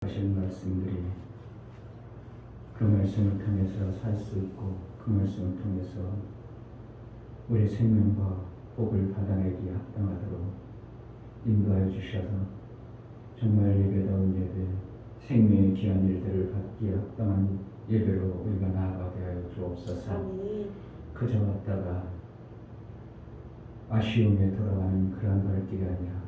하신 말씀들이 그 말씀을 통해서 살 수 있고 그 말씀을 통해서 우리 생명과 복을 받아내기에 합당하도록 인도하여 주셔서 정말 예배다운 예배, 생명의 귀한 일들을 받기에 합당한 예배로 우리가 나아가게 하여 주옵소서. 그저 왔다가 아쉬움에 돌아가는 그러한 갈 길이 아니라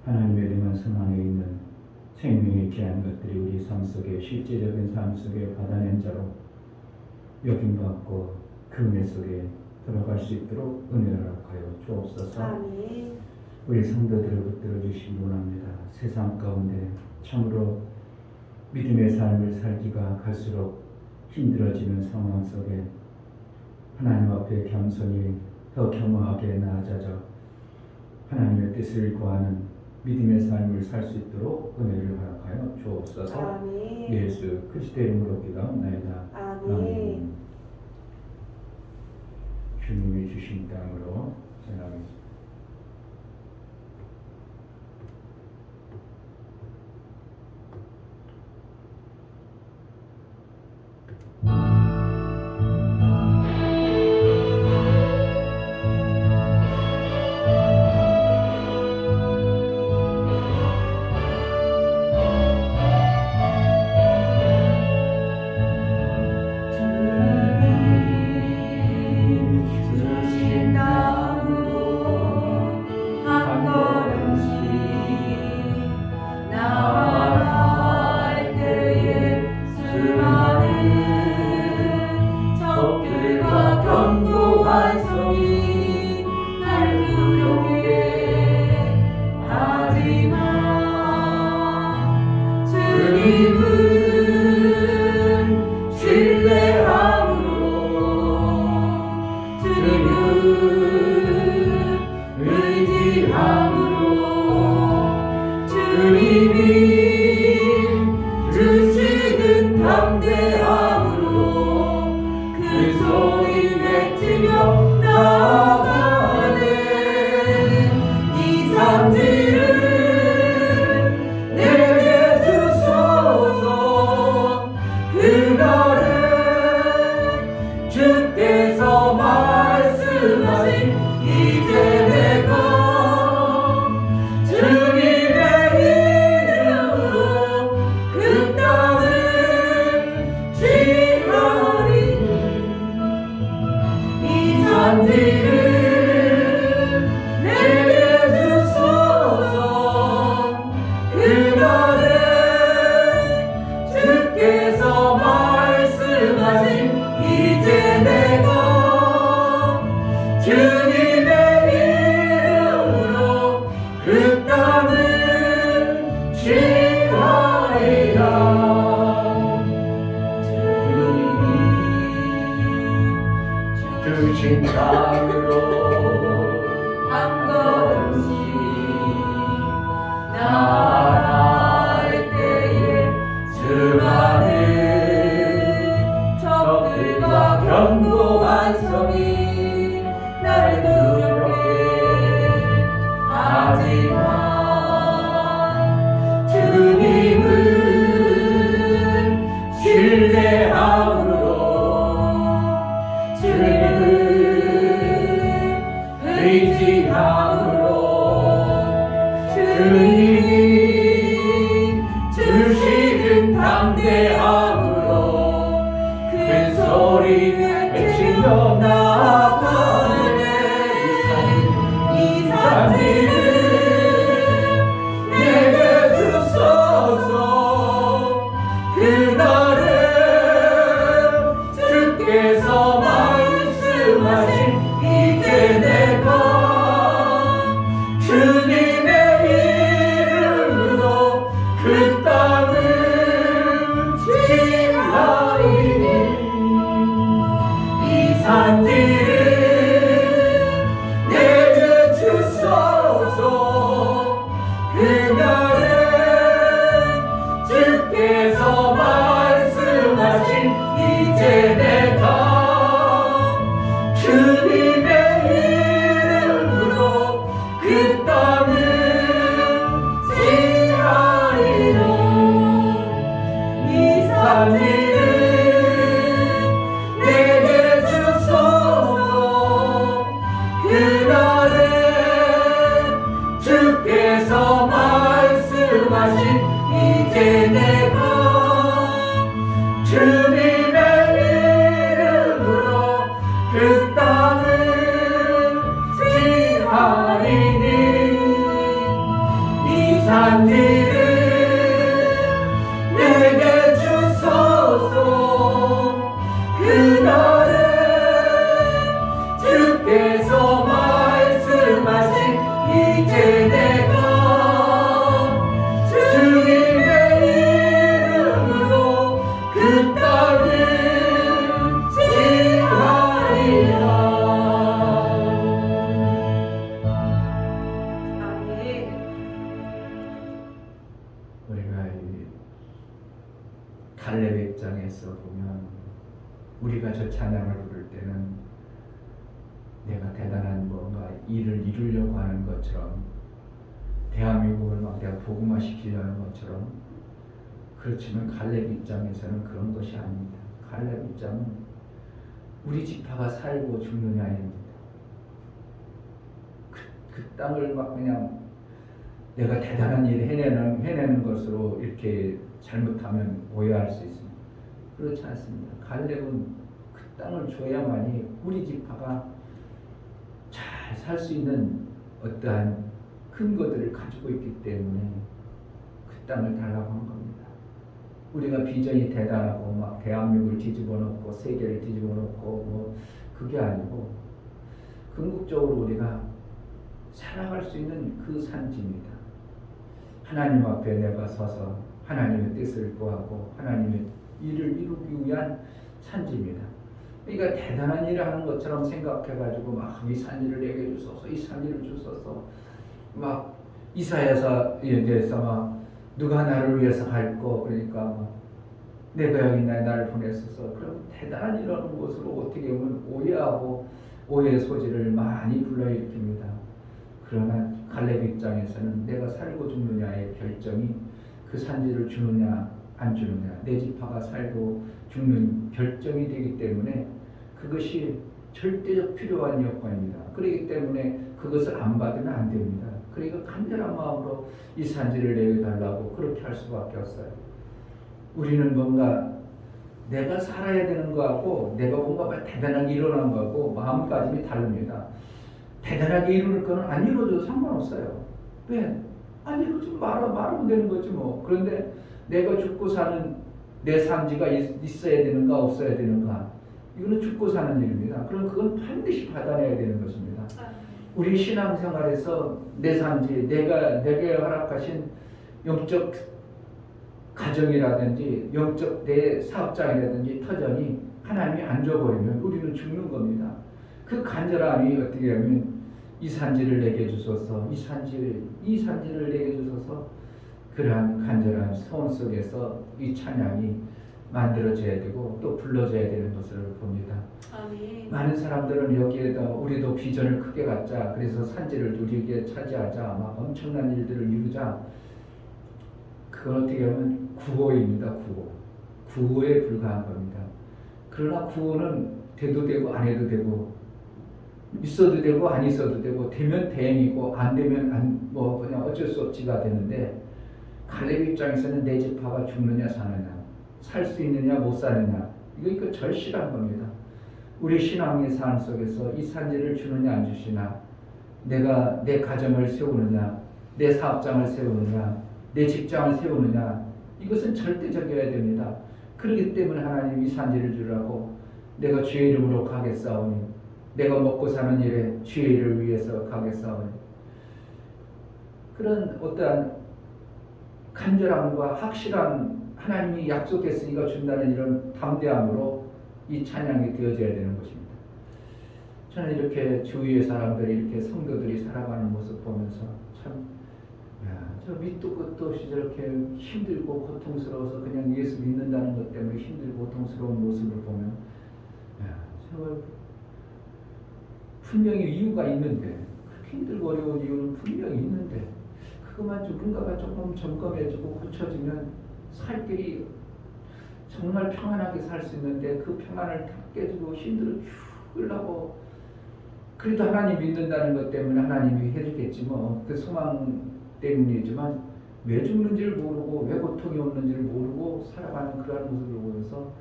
하나님의 능한 성 안에 있는 생명의 귀한 것들이 우리 삶 속에 실제적인 삶 속에 받아낸 자로 여김받고 그 은혜 속에 들어갈 수 있도록 은혜를 허락하여 주옵소서. 우리 성도들을 붙들어 주시기 원합니다. 세상 가운데 참으로 믿음의 삶을 살기가 갈수록 힘들어지는 상황 속에 하나님 앞에 겸손히 더 겸허하게 나아져서 하나님의 뜻을 구하는 믿음의 삶을 살 수 있도록 은혜를 허락하여 주옵소서. 예수 그리스도의 이름으로 기도하옵나이다. 아멘. 주님이 주신 땅으로 전하겠습니다. 주신 땅으로 한 걸음씩 나아갈 때에 수많은 적들과 견고한 성이 나를 두렵게 하지만 주님을 신뢰함으로 주님을 갈렙의 입장에서 보면 우리가 저 찬양을 부를 때는 내가 대단한 뭔가 일을 이루려고 하는 것처럼 대한민국을 막 내가 복음화시키려는 것처럼, 그렇지만 갈렙 입장에서는 그런 것이 아닙니다. 갈렙 입장은 우리 지파가 살고 죽느냐입니다. 그 땅을 막 그냥 내가 대단한 일을 해내는 것으로 이렇게 잘못하면 오해할 수 있습니다. 그렇지 않습니다. 갈렙은 그 땅을 줘야만이 우리 지파가 잘 살 수 있는 어떠한 근거들을 가지고 있기 때문에 그 땅을 달라고 한 겁니다. 우리가 비전이 대단하고 막 대한민국을 뒤집어 놓고 세계를 뒤집어 놓고 뭐 그게 아니고 궁극적으로 우리가 살아갈 수 있는 그 산지입니다. 하나님 앞에 내가 서서 하나님의 뜻을 구하고 하나님의 일을 이루기 위한 산지입니다. 그러니까 대단한 일을 하는 것처럼 생각해가지고 막 이 산지를 내게 주소서, 이 산지를 주소서, 막 이사야서에 대해서 막 누가 나를 위해서 할거, 그러니까 막 내가 여기 있나 나를 보냈어서, 그럼 대단한 일하는 것으로 어떻게 보면 오해하고 오해의 소지를 많이 불러일으킵니다. 그러나 갈렙 입장에서는 내가 살고 죽느냐의 결정이 그 산지를 주느냐 안 주느냐, 내 지파가 살고 죽는 결정이 되기 때문에 그것이 절대적 필요한 여건입니다. 그렇기 때문에 그것을 안 받으면 안 됩니다. 그러니까 간절한 마음으로 이 산지를 내려달라고 그렇게 할 수밖에 없어요. 우리는 뭔가 내가 살아야 되는 거하고 내가 뭔가 대단하게 일어난 거하고 마음가짐이 다릅니다. 대단하게 이루는 거는 안 이루어져도 상관없어요. 왜? 안 이루어지면 말하면 되는 거지 뭐. 그런데 내가 죽고 사는 내 산지가 있어야 되는가 없어야 되는가, 이거는 죽고 사는 일입니다. 그럼 그건 반드시 받아내야 되는 것입니다. 우리 신앙생활에서 내 산지, 내게 허락하신 영적 가정이라든지 영적 내 사업장이라든지 터전이 하나님이 안 줘버리면 우리는 죽는 겁니다. 그 간절함이 어떻게 하면 이 산지를 내게 주소서, 이 산지를 내게 주소서, 그러한 간절한 소원 속에서 이 찬양이 만들어져야 되고 또 불러져야 되는 것을 봅니다. 아멘. 많은 사람들은 여기에다 우리도 비전을 크게 갖자, 그래서 산지를 우리에게 차지하자, 막 엄청난 일들을 이루자. 그건 어떻게 하면 구호입니다. 구호에 불과한 겁니다. 그러나 구호는 돼도 되고 안 해도 되고, 있어도 되고 안 있어도 되고, 되면 대행이고 안 되면 뭐 그냥 어쩔 수 없지가 되는데, 갈렙 입장에서는 내 지파가 죽느냐 사느냐, 살 수 있느냐 못 사느냐, 이거 절실한 겁니다. 우리 신앙의 삶 속에서 이 산지를 주느냐 안 주시나, 내가 내 가정을 세우느냐, 내 사업장을 세우느냐, 내 직장을 세우느냐, 이것은 절대적이어야 됩니다. 그렇기 때문에 하나님 이 산지를 주라고, 내가 주의 이름으로 가겠사오니, 내가 먹고 사는 일에 주의 일을 위해서 가겠사오니, 그런 어떠한 간절함과 확실한, 하나님이 약속했으니까 준다는 이런 담대함으로 이 찬양이 되어져야 되는 것입니다. 저는 이렇게 주위의 사람들이, 이렇게 성도들이 살아가는 모습 보면서 참, 저 밑도 끝도 없이 저렇게 힘들고 고통스러워서 그냥 예수 믿는다는 것 때문에 힘들고 고통스러운 모습을 보면, 정말 분명히 이유가 있는데, 그렇게 힘들고 어려운 이유는 분명히 있는데, 그것만 누군가가 조금 점검해주고 고쳐주면 살 길이 정말 평안하게 살 수 있는데, 그 평안을 다 깨주고 힘들어 죽으려고, 그래도 하나님 믿는다는 것 때문에 하나님이 해주겠지 뭐, 그 소망 때문이지만 왜 죽는지를 모르고 왜 고통이 오는지를 모르고 살아가는 그러한 모습을 보면서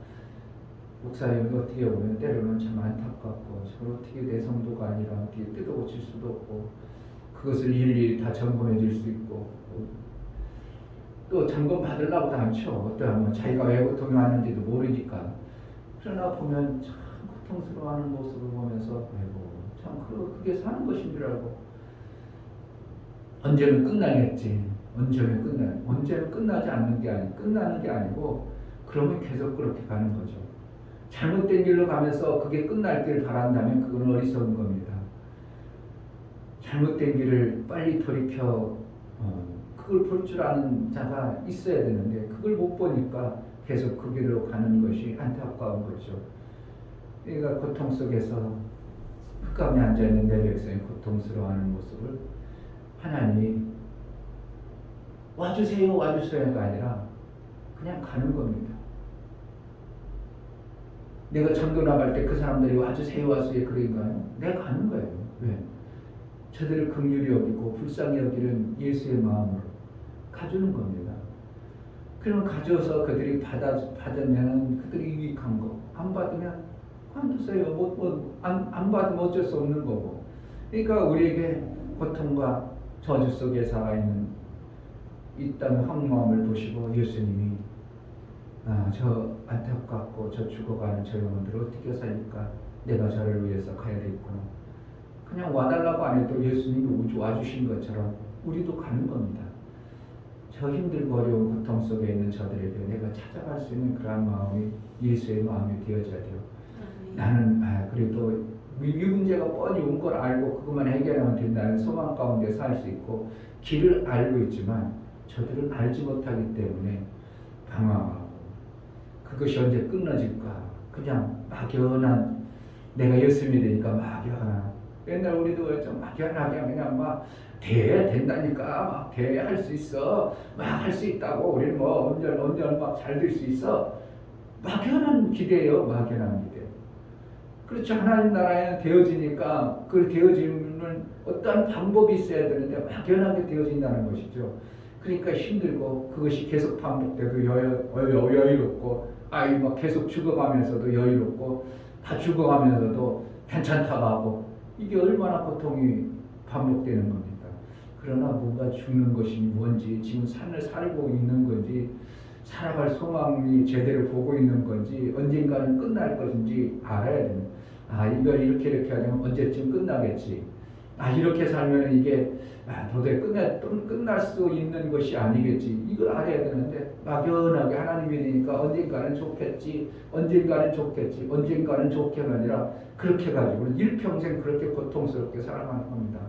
목사님이 어떻게 보면 때로는 참 안타깝고, 저걸 어떻게 내 성도가 아니라 어떻게 뜯어 고칠 수도 없고, 그것을 일일이 다 점검해 줄 수 있고, 또 점검 받으려고도 않죠. 어떠하면 자기가 왜 고통이 왔는지도 모르니까. 그러나 보면 참 고통스러워하는 모습을 보면서, 아이고 참 그게 사는 것인 줄 알고, 언제는 끝나겠지, 언제는 끝나지 않는 게 아니고, 끝나는 게 아니고, 그러면 계속 그렇게 가는 거죠. 잘못된 길로 가면서 그게 끝날 길 바란다면 그건 어리석은 겁니다. 잘못된 길을 빨리 돌이켜 그걸 볼 줄 아는 자가 있어야 되는데 그걸 못 보니까 계속 그 길로 가는 것이 안타까운 거죠. 그러니까 고통 속에서 흑암에 앉아있는 내 백성이 고통스러워하는 모습을 하나님이 와주세요 와주세요가 아니라 그냥 가는 겁니다. 내가 전도 나갈 때 그 사람들이 와주세요 와주세요 그러니까요. 내가 가는 거예요. 왜? 저들을 긍휼히 여기고 불쌍히 여기는 예수의 마음으로 가주는 겁니다. 그럼 가져서 그들이 받으면 그들이 유익한 거, 안 받으면 관두세요. 안 받으면 어쩔 수 없는 거고. 그러니까 우리에게 고통과 저주 속에 있다는 황마음을 보시고 예수님이 저 안타깝고 저 죽어가는 저 영혼들을 어떻게 살릴까? 내가 저를 위해서 가야 되겠구나. 그냥 와달라고 안 해도 예수님이 와주신 것처럼 우리도 가는 겁니다. 저 힘들고 어려운 고통 속에 있는 저들에게 내가 찾아갈 수 있는 그런 마음이 예수의 마음이 되어져야 돼요. 나는 그래도 이 문제가 뻔히 온 걸 알고 그것만 해결하면 된다는 소망 가운데 살 수 있고 길을 알고 있지만 저들은 알지 못하기 때문에 방황하고 그것이 언제 끊어질까? 그냥 막연한 내가 예수님이 되니까 막연한 옛날 우리도 좀 막연하게 그냥 막 된다니까 막 할 수 있어 막 할 수 있다고 우리는 뭐 언제 막 잘 될 수 있어 막연한 기대예요. 막연한 기대. 그렇죠. 하나님 나라에 되어지니까 그 되어지는 어떤 방법이 있어야 되는데 막연하게 되어진다는 것이죠. 그러니까 힘들고 그것이 계속 반복돼도 여유롭고 막 계속 죽어가면서도 여유롭고 다 죽어가면서도 괜찮다고 하고 이게 얼마나 고통이 반복되는 겁니까? 그러나 뭔가 죽는 것이 뭔지 지금 삶을 살고 있는 건지 살아갈 소망이 제대로 보고 있는 건지 언젠가는 끝날 것인지 알아야 됩니다. 이걸 이렇게 하면 언제쯤 끝나겠지. 이렇게 살면 이게 도저히 끝날 수 있는 것이 아니겠지. 이걸 알아야 되는데 막연하게 하나님이 되니까 언젠가는 좋겠지. 언젠가는 좋게가 아니라 그렇게 가지고 일평생 그렇게 고통스럽게 살아가는 겁니다.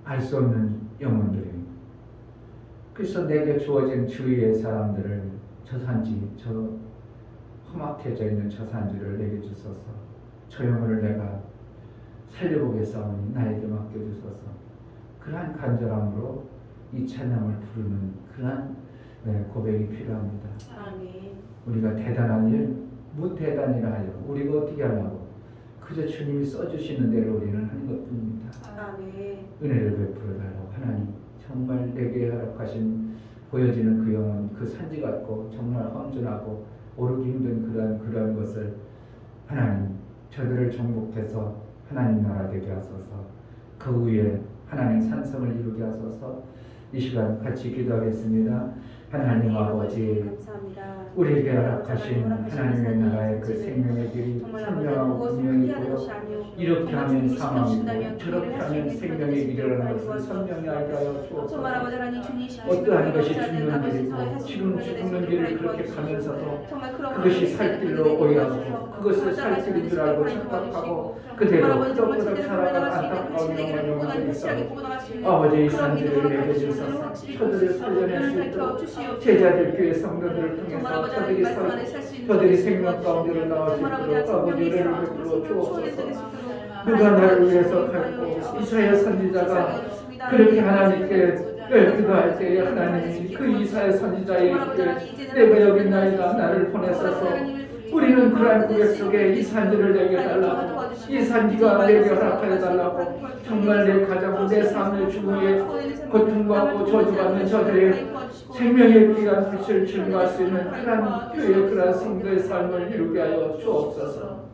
알 수 없는 영혼들이. 그래서 내게 주어진 주위의 사람들을 저 험악해져 있는 저 산지를 내게 주소서. 저 영혼을 내가 살려보겠사오니 나에게 맡겨주소서. 그러한 간절함으로 이 찬양을 부르는 그러한 고백이 필요합니다. 아멘. 우리가 대단한 일, 무대단이라 하여 우리가 어떻게 하냐고 그저 주님이 써주시는 대로 우리는 하는 것뿐입니다. 아멘. 은혜를 베풀어 달라고 하나님 정말 내게 허락하신 보여지는 그 영혼 그 산지 같고 정말 험준하고 오르기 힘든 그러한 것을 하나님 저들을 정복해서 하나님 나라 되게 하소서. 그 위에 하나님 산성을 이루게 하소서. 이 시간 같이 기도하겠습니다. 하나님 아버지 감사합니다. 우리에게 허락하신 하나님의 나라의 그 생명의 길이 선명하고 분명이고요. 이렇게 하면 사망이고 저렇게 하면 생명의 길이라는 것을 선명히 알게 하여 주옵소서. 어떠한 것이 죽는 길이고 지금 죽는 길을 그렇게 가면서도 그것이 살 길로 오해하고 그것을 살 길인 줄 알고 착각하고 그대로 끄덕끄덕 살아가 안타까운 영혼이 있어. 아버지 이 산지를 내게 주소서. 저들을 살려낼 수 있도록 제자들 교회 성도들을 통해서 저들이 생명 가운데로 나올 수 있도록 아버지를 베풀어 주옵소서. 누가 나를 위해서 갈고 이사야 선지자가 그렇게 하나님께 기도할 때에 하나님이 그 이사야 선지자에게 내가 여기 있나이다 나를 보내소서. 우리는 그러한 고백 속에 이 산지를 내게 달라고 이 산지가 내게 허락하여 달라고 정말 내 가정 내 삶의 주위에 고통받고 저주받는 저들의 생명의 귀한 빛을 증거할 수 있는 그러한 교회 그러한 성도의 삶을 이루게 하여 주옵소서.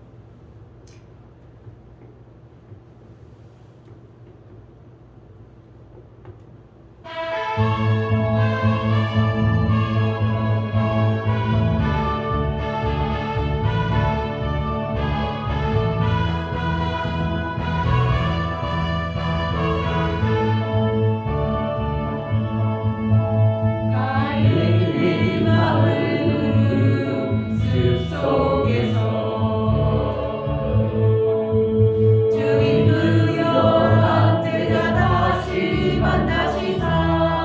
주님 그 영한 때가 다시 만나시사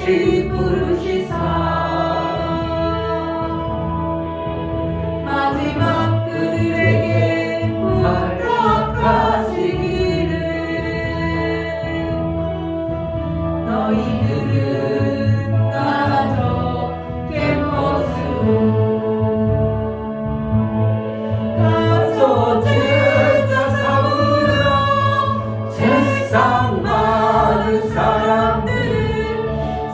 다시 부르시사 마지막 그들에게 부탁하시기를 너희들은 나저 겜퍼스로 가서 제자 삼으라 세상 많은 사람들은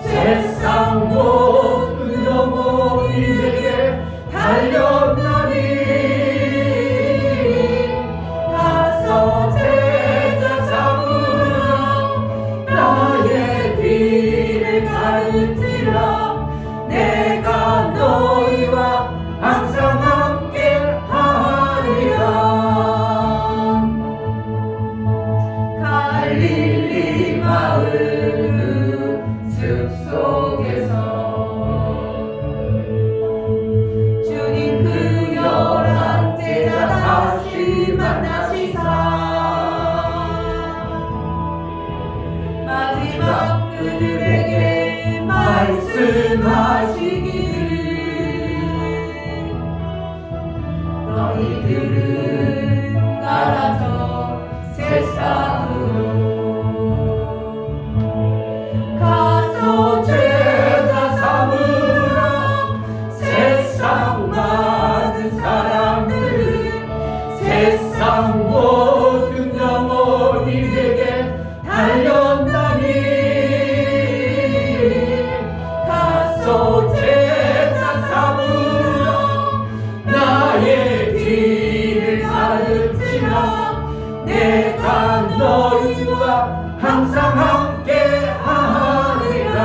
세상 모든 영혼에게 달려나니 가서 제자 삼으라 나의 길을 가르치라 내가 너희와 항상 함께 하리라 갈릴리 마을 숲속에서 주님 그 열한 제자 다시 만나시사 마지막 그들에게 말씀하시기를 너희들은 나라져 세상으로 가서 제자 삼으라 세상 많은 사람들은 세상 모든 영혼에게 달려나니 가서 제자 삼으라 나의 길을 가르치라 내가 너희와 항상 함께 하리라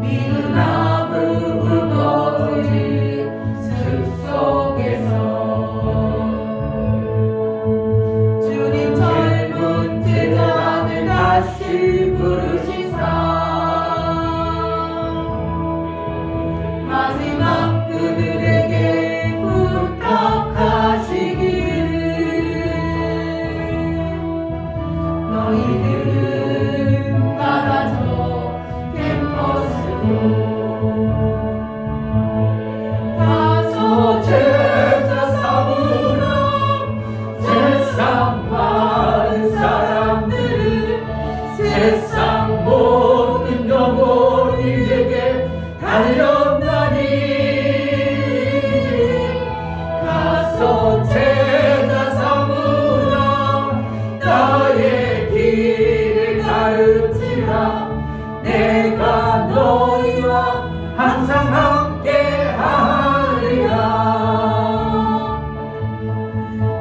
미누나무 울거지 숲속에서 주님 젊은 제자들 다시 부르시사 마지막 그들에게 부탁하시기를 너희들은 나라져 캠퍼스로 가서 제자 삼으라 세상 많은 사람들은 세상 모든 영혼에게 달려나니 가서 제자 삼으라 나의 길을 가르치라 내가 너희와 항상 함께 하리라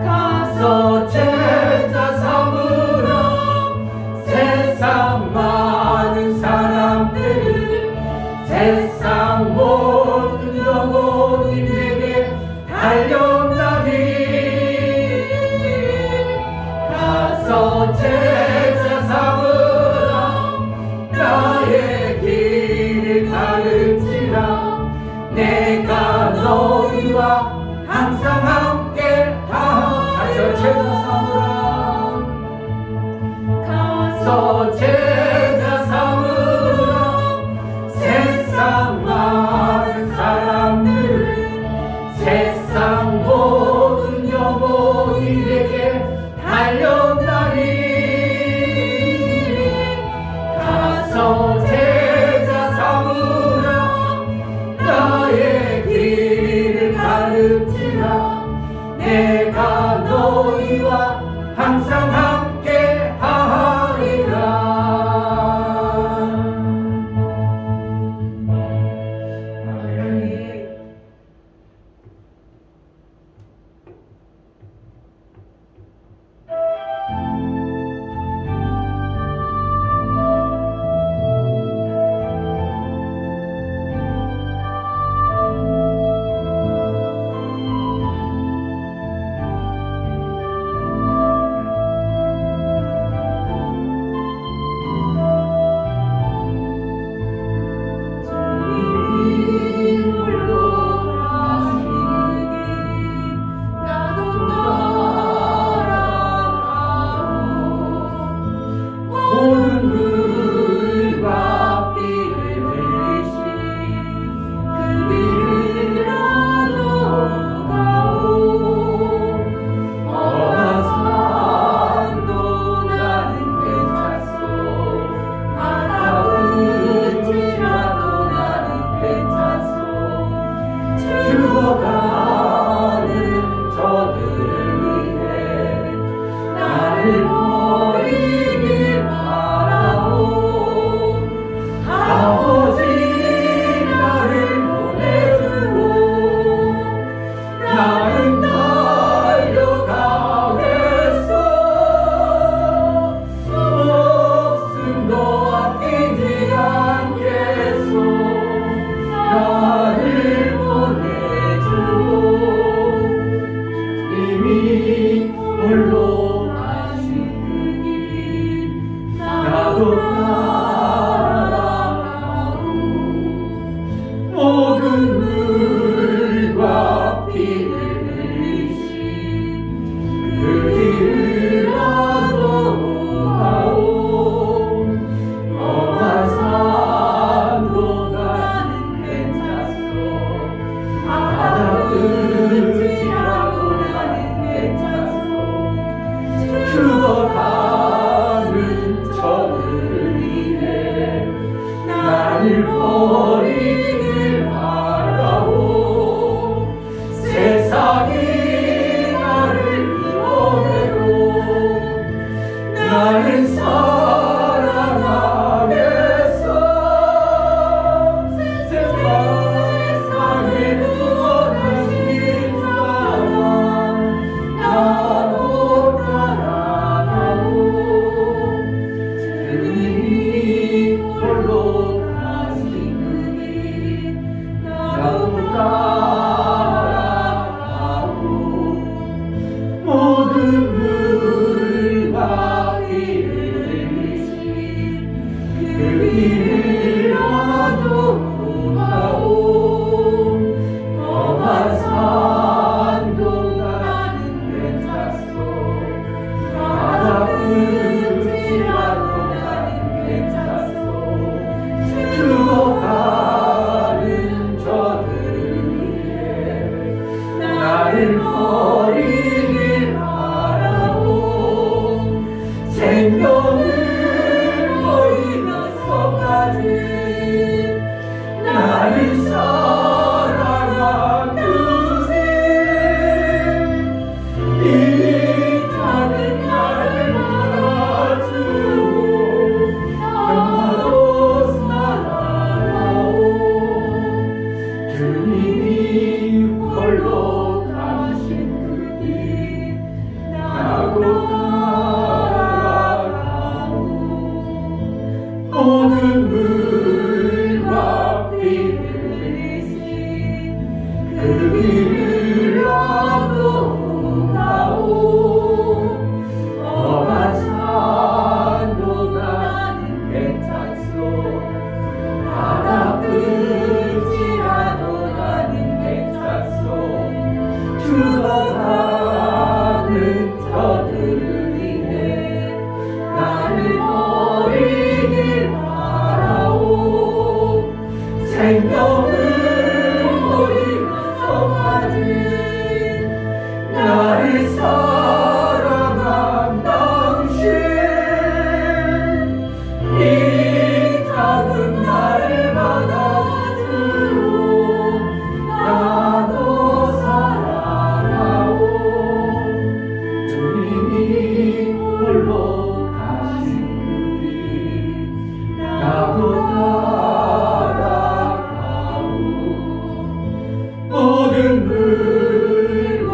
가서 제자 삼으라 세상 많은 사람들은 세상 모든 영혼에게 달려나니 가서 제자 삼으라 나의 길을 가르치라 내가 너희와 항상 함께 가서 제자 삼으라 가서 제자 삼으라 세상 많은 사람들은 세상 모든 영혼에게 달려나니 가서 제자 삼으라 나의 길을 가르치라 내가 너희와 항상 함께 하리라 나를 사랑하겠어. 세상에 구원하신 사랑 나도 따라가오. 주님이 홀로 가신 그 길 나도 따라가오. 모든 물과 비를 흘리신 그 길을 나도 가오. 험한 산도 나는 괜찮소. 바다 끝이라도 나는 괜찮소. 죽어가는 저들을 위해 나를 버리길 바라오. 생명을 버리면서까지 나를 사랑하듯이 이 땅은 나를 알아주고 나도 사랑하오. 주님이 홀로 가신 그 길 나도 따라가오. 모든 물과 비를 흘리신 그 길을 나도 가오. 험한 산도 나는 괜찮소. 바다 끝이라도 나는 괜찮소. 죽어가는 저들을 위해 나를 버리길 바라오. 생명을 버리면서까지 나를 사랑한 당신 이 작은 나를 받아주오. 나도 사랑하오. 주님이 홀로 가신 그 길 나도 따라가오. 모든 물과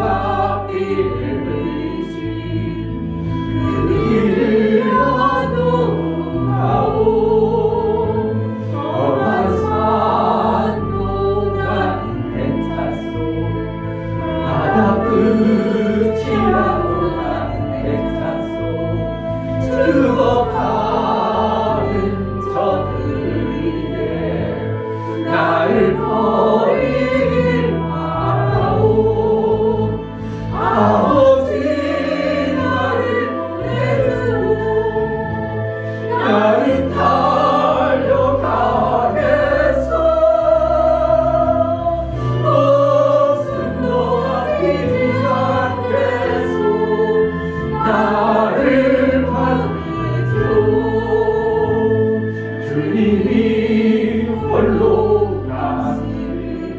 비를 흘리신 그 길을 나도 가오. 험한 산도 나는 괜찮소. 바다 끝이라도 나는 괜찮소. 죽어가는 저들을 위해 나를 버리길 바라오. 아버지 나를 보내주오. 나는 달려가겠어. 목숨도 아끼지 않겠소. 나를 받아주오. 주님이 홀로 가신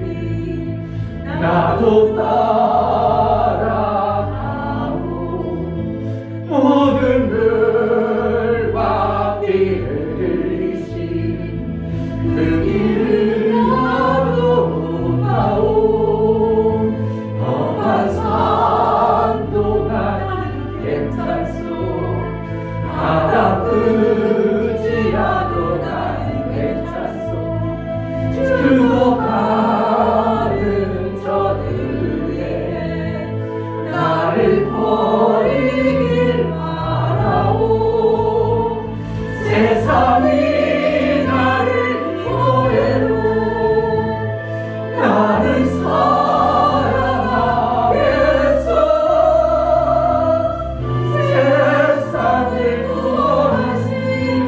길 나도 따라가오. 모든 물과 비를 흘리신 그 길을 나도 가오. 험한 산도 나는 괜찮소. 바다 끝이라도 나는 괜찮소. 죽어가는 저들에 나를 버리길 바라오. 세상이 나를 오해로 나를 사랑하겠어. 세상을 구원하신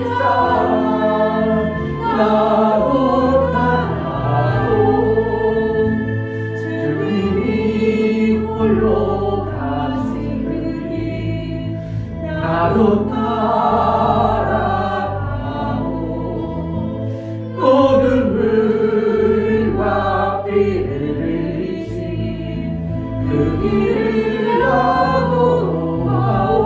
사랑 나도 따라오. 주님이 홀로 가신 그 길 나도 따라가오. 모든 물과 비를 흘리신 그 길을 나도 가오.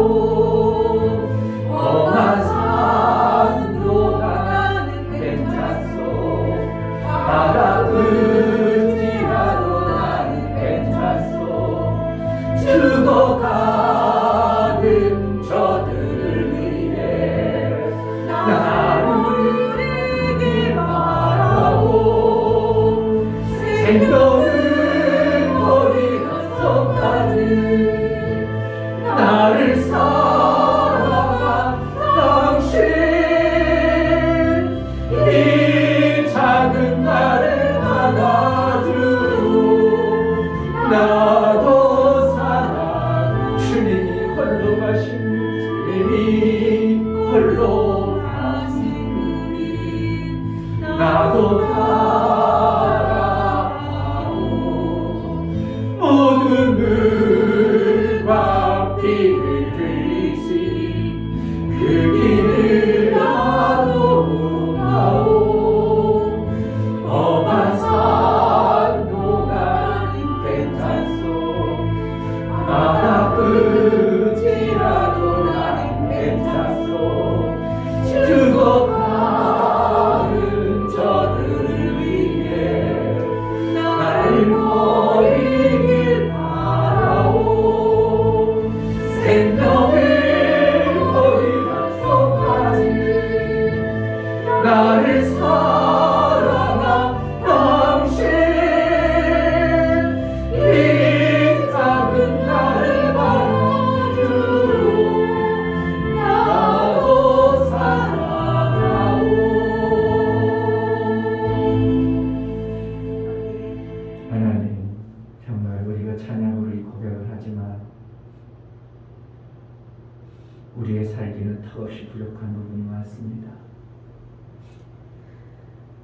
우리의 살기는 턱없이 부족한 부분이 많습니다.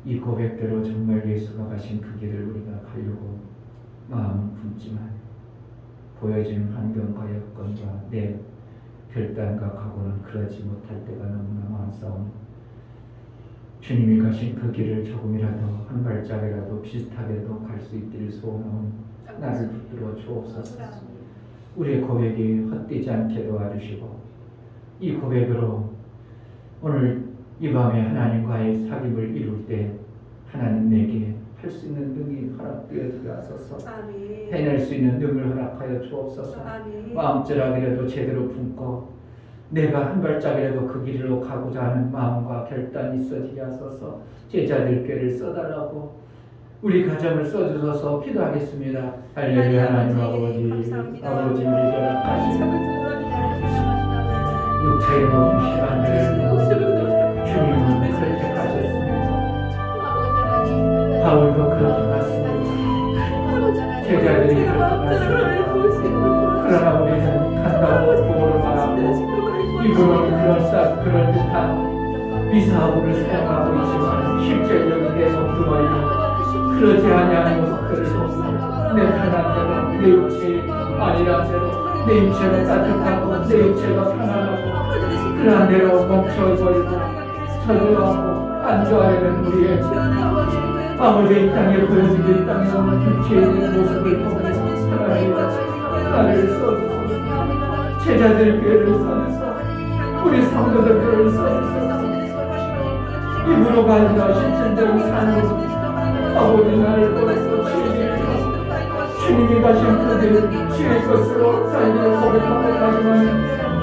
이 고백대로 정말 예수가 가신 그 길을 우리가 가려고 마음은 품지만 보여지는 환경과 여건과 내 결단과 각오는 그러지 못할 때가 너무나 많사오니 주님이 가신 그 길을 조금이라도 한 발짝이라도 비슷하게도 갈 수 있기를 소원하오니 나를 붙들어 주옵소서. 우리의 고백이 헛되지 않게 도와주시고 이 고백으로 오늘 이 밤에 하나님과의 사귐을 이룰 때 하나님 내게 할 수 있는 능이 허락되어 들어서서 해낼 수 있는 능을 허락하여 주옵소서. 마음절하기라도 제대로 품고 내가 한 발짝이라도 그 길로 가고자 하는 마음과 결단이 있어지게 하소서. 제자들 꾀를 써달라고 우리 가정을 써주셔서 기도하겠습니다. 할렐루야. 하나님 아버지, 아버지 우리 허락하신 육체의 모든 시간들을 주님은 그렇게 가셨습니다. 바울도 그렇게 갔습니다. 제자들이 그렇게 갔습니다. 그러나 우리는 간다고 보고를 말하고 이분은 그럴듯한 미사하고를 사용하고 있지만 실제적인 내 몸뚱아리는 그러지 아니하는 모습들을 보고 내 편한 대로 내 육체의 아니란 대로 내 육체가 따뜻하고 내 육체가 편안하고 그러한 대로 멈춰버리고 저주하고 안주하려는 우리의 아버지 이 땅에 보여지고 이 땅에 오는 육체의 모습을 보면서 하나님 나를 써주소서. 제자들 교회를 써주소서. 우리 성도들 써주소서. 입으로가 아니라 실천적인 삶으로 아버지 나를 보내서 주님이 가신 그들 주의 것으로 살기를 고백하고 가지만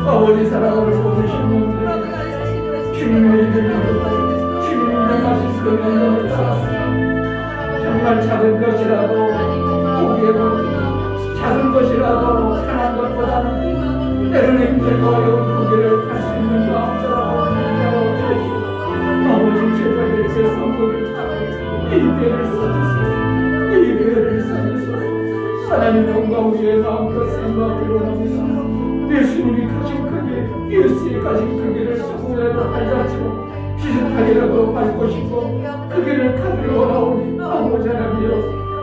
아버지 사랑을 보내신 분들 주님의 일을 이루고 주님이 명하신 그 명령을 따라서 정말 작은 것이라도 보기에 보니 작은 것이라도 편한 것보다는 때로는 힘들고 어려운 그 길을 갈 수 있는 마음처럼 아버지 제자들의 성도를 이 교회를 써주소서. 이 교회를 써주소서. 하나님 영광 위에 마음껏 생각드려옵니다. 예수님이 가신 그 길, 예수의 가신 그 길을 조금이라도 발자취고 비슷하게라도 밟고 싶고 그 길을 가기를 원하오니 아버지 하나님이여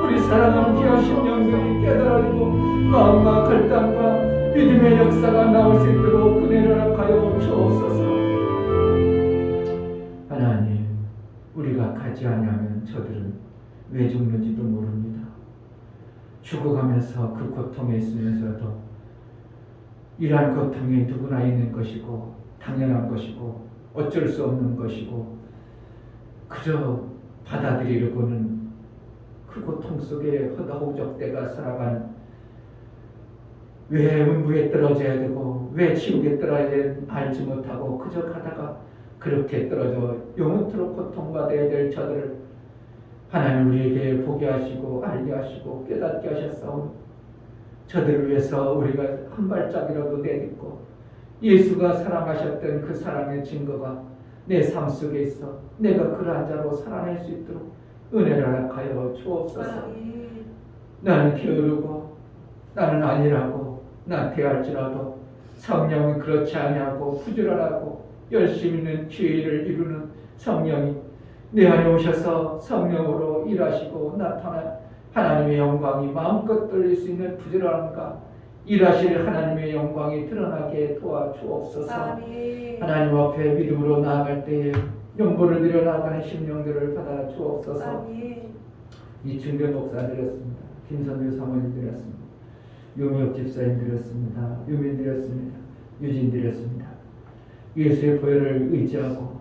우리 사랑하는 귀한 심령들이 깨달아지고 마음과 결단과 믿음의 역사가 나올 수 있도록 은혜를 허락하여 주옵소서. 하나님, 우리가 가지 않으면 저들은 왜 죽는지도 모릅니다. 죽어가면서 그 고통에 있으면서도 이러한 고통이 누구나 있는 것이고 당연한 것이고 어쩔 수 없는 것이고 그저 받아들이려고는 그 고통 속에 허다호적대가 살아가는 왜 음부에 떨어져야 되고 왜 지옥에 떨어져야 되는지 알지 못하고 그저 가다가 그렇게 떨어져 영원토록 고통받아야 될 저들을 하나님 우리에게 보게 하시고 알게 하시고 깨닫게 하셨사오니 저들을 위해서 우리가 한 발짝이라도 내딛고 예수가 사랑하셨던 그 사랑의 증거가 내 삶 속에 있어 내가 그러한 자로 살아낼 수 있도록 은혜를 허락하여 주옵소서. 나는 게으르고 나는 아니라고 나태할지라도 성령은 그렇지 아니하고 부지런하고 열심히 있는 죄를 이루는 성령이 내 안에 오셔서 성령으로 일하시고 나타나 하나님의 영광이 마음껏 돌릴 수 있는 부지런함과 일하실 하나님의 영광이 드러나게 도와주옵소서. 하나님 앞에 믿음으로 나아갈 때에 영보를 드려 나아가는 심령들을 받아 주옵소서. 이충변 목사 드렸습니다. 김선규 사모님 드렸습니다. 유미옥 집사님 드렸습니다. 유민 드렸습니다. 유진 드렸습니다. 예수의 보혈을 의지하고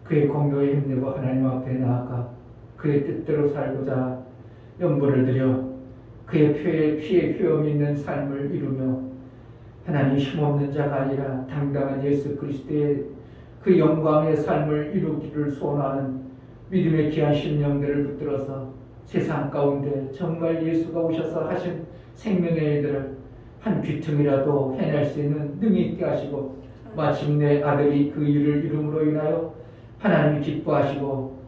그의 공로에 힘내고 하나님 앞에 나아가 그의 뜻대로 살고자 영보를 드려 그의 피에 휘엄 있는 삶을 이루며 하나님 힘없는 자가 아니라 당당한 예수 그리스도의 그 영광의 삶을 이루기를 소원하는 믿음의 귀한 심령들을 붙들어서 세상 가운데 정말 예수가 오셔서 하신 생명의 일들을 한 귀퉁이라도 해낼 수 있는 능이 있게 하시고 마침내 아들이 그 일을 이룸으로 인하여 하나님이 기뻐하시고